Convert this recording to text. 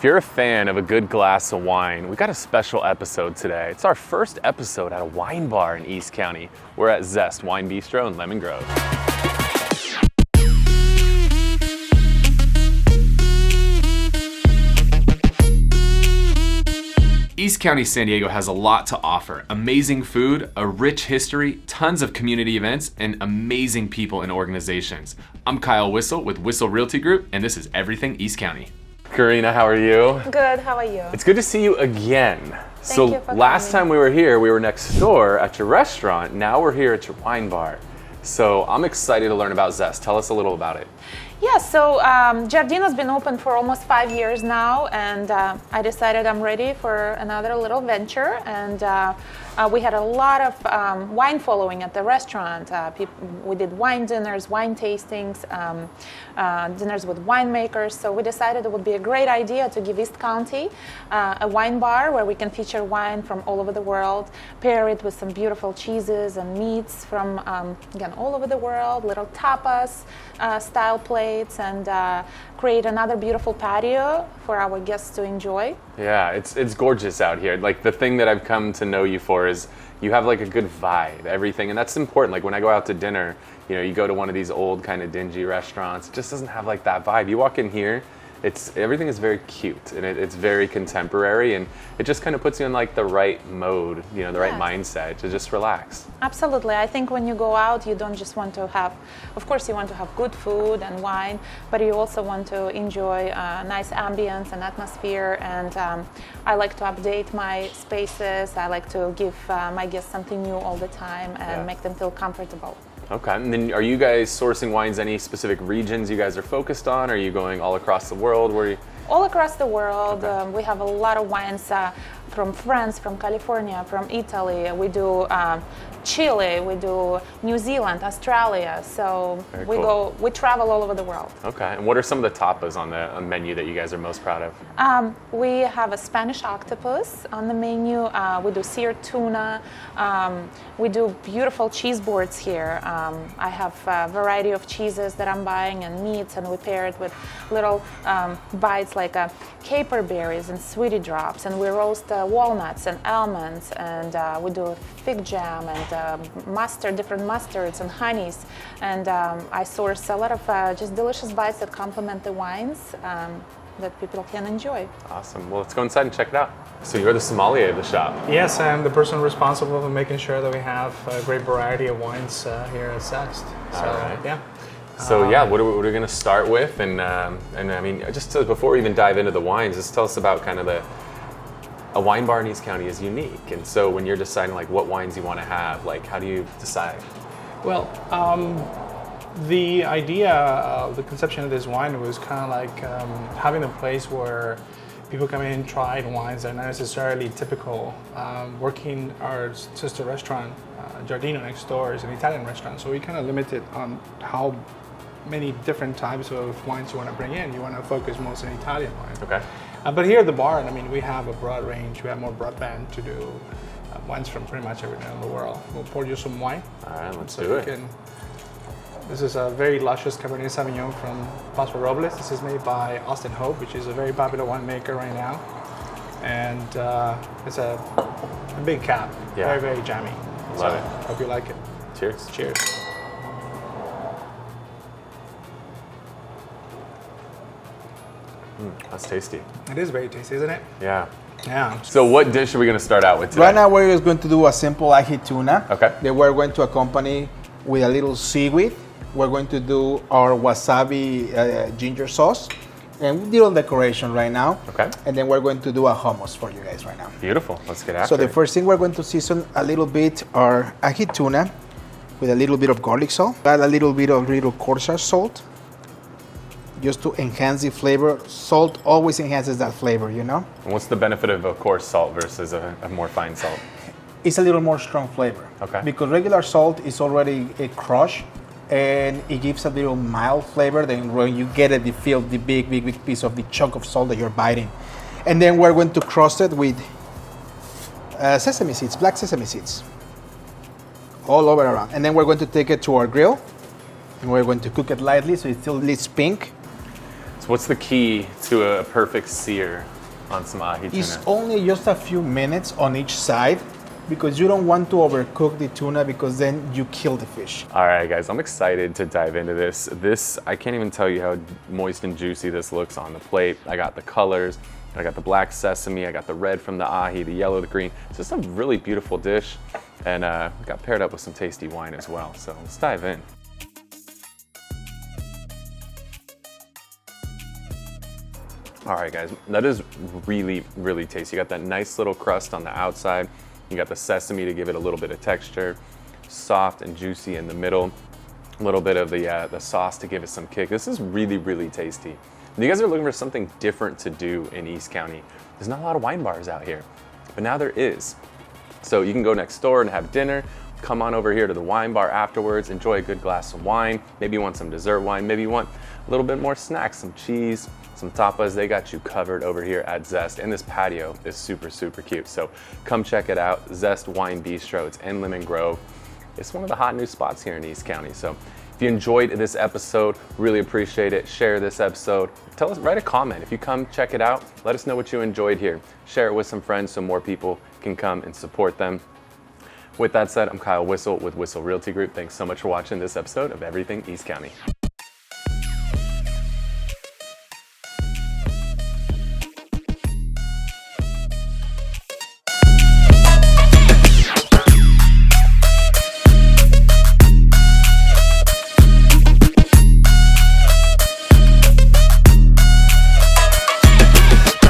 you're a fan of a good glass of wine, we got a special episode today. It's our first episode at a wine bar in East County. We're at ZEST Wine Bistro in Lemon Grove. East County, San Diego has a lot to offer. Amazing food, a rich history, tons of community events, and amazing people and organizations. I'm Kyle Whissel with Whissel Realty Group, and this is Everything East County. Karina, how are you? Good, how are you? It's good to see you again. Thank you for last coming. time we were here, we were next door at your restaurant. Now we're here at your wine bar. So I'm excited to learn about ZEST. Tell us a little about it. Yeah, so Giardino's been open for almost 5 years now, and I decided I'm ready for another little venture. And we had a lot of wine following at the restaurant. We did wine dinners, wine tastings, dinners with winemakers. So we decided it would be a great idea to give East County a wine bar where we can feature wine from all over the world, pair it with some beautiful cheeses and meats from, again, all over the world, little tapas style plates, and create another beautiful patio for our guests to enjoy. Yeah, it's gorgeous out here. Like, the thing that I've come to know you for is you have like a good vibe, everything, and that's important. Like when I go out to dinner, you go to one of these old kind of dingy restaurants, it just doesn't have like that vibe. You walk in here, everything is very cute and it's very contemporary, and it just kind of puts you in like the right mode, the right mindset to just relax. Absolutely. I think when you go out, you don't just want to have, of course you want to have good food and wine, but you also want to enjoy nice ambience and atmosphere. And I like to update my spaces. I like to give my guests something new all the time and make them feel comfortable. Okay, and then are you guys sourcing wines, any specific regions you guys are focused on? Are you going all across the world? Where are you? All across the world. We have a lot of wines from France, from California, from Italy. We do Chile, we do New Zealand, Australia. So we travel all over the world. Okay, and what are some of the tapas on the menu that you guys are most proud of? We have a Spanish octopus on the menu. We do seared tuna. We do beautiful cheese boards here. I have a variety of cheeses that I'm buying and meats, and we pair it with little bites like caper berries and sweetie drops, and we roast walnuts and almonds, and we do fig jam and different mustards and honeys, and I source a lot of just delicious bites that complement the wines that people can enjoy. Awesome. Well, let's go inside and check it out. So you're the sommelier of the shop. Yes, I'm the person responsible for making sure that we have a great variety of wines here at ZEST. So, all right. yeah. So what are we going to start with? And I mean, before we even dive into the wines, just tell us about kind of a wine bar in East County is unique. And so when you're deciding like what wines you want to have, like how do you decide? Well, the idea of the conception of this wine was kind of like having a place where people come in and try wines that are not necessarily typical. Working our sister restaurant, Giardino next door, is an Italian restaurant, so we kind of limited on how many different types of wines you want to bring in. You want to focus most on Italian wine. Okay. But here at the bar, I mean, we have a broad range. We have more broadband to do wines from pretty much everywhere in the world. We'll pour you some wine. All right, let's do it. This is a very luscious Cabernet Sauvignon from Paso Robles. This is made by Austin Hope, which is a very popular winemaker right now. And it's a big cap, very, very jammy. Love it. Hope you like it. Cheers. Cheers. That's tasty. It is very tasty, isn't it? Yeah. Yeah. So what dish are we going to start out with today? Right now we're just going to do a simple ají tuna. Okay. That we're going to accompany with a little seaweed. We're going to do our wasabi ginger sauce and little decoration right now. Okay. And then we're going to do a hummus for you guys right now. Beautiful. Let's get after So it. the first thing we're going to season a little bit our ají tuna with a little bit of garlic salt. Add a little bit of little cornstarch salt just to enhance the flavor. Salt always enhances that flavor, And what's the benefit of a coarse salt versus a more fine salt? It's a little more strong flavor. Okay. Because regular salt is already a crush, and it gives a little mild flavor. Then when you get it, you feel the big piece of the chunk of salt that you're biting. And then we're going to crust it with sesame seeds, black sesame seeds, all over around. And then we're going to take it to our grill, and we're going to cook it lightly so it still leaves pink. So what's the key to a perfect sear on some ahi tuna. It's only just a few minutes on each side because you don't want to overcook the tuna because then you kill the fish. All right, guys, I'm excited to dive into this. I can't even tell you how moist and juicy this looks on the plate. I got the colors, I got the black sesame, I got the red from the ahi, the yellow, the green. It's just a really beautiful dish, and got paired up with some tasty wine as well. So let's dive in. All right, guys, that is really, really tasty. You got that nice little crust on the outside. You got the sesame to give it a little bit of texture, soft and juicy in the middle. A little bit of the sauce to give it some kick. This is really, really tasty. If you guys are looking for something different to do in East County, there's not a lot of wine bars out here, but now there is. So you can go next door and have dinner, come on over here to the wine bar afterwards, enjoy a good glass of wine. Maybe you want some dessert wine, maybe you want a little bit more snacks, some cheese, some tapas. They got you covered over here at Zest, and this patio is super, super cute. So come check it out, ZEST Wine Bistro. It's in Lemon Grove. It's one of the hot new spots here in East County. So if you enjoyed this episode, really appreciate it. Share this episode. Tell us, write a comment. If you come check it out, let us know what you enjoyed here. Share it with some friends so more people can come and support them. With that said, I'm Kyle Whissel with Whissel Realty Group. Thanks so much for watching this episode of Everything East County.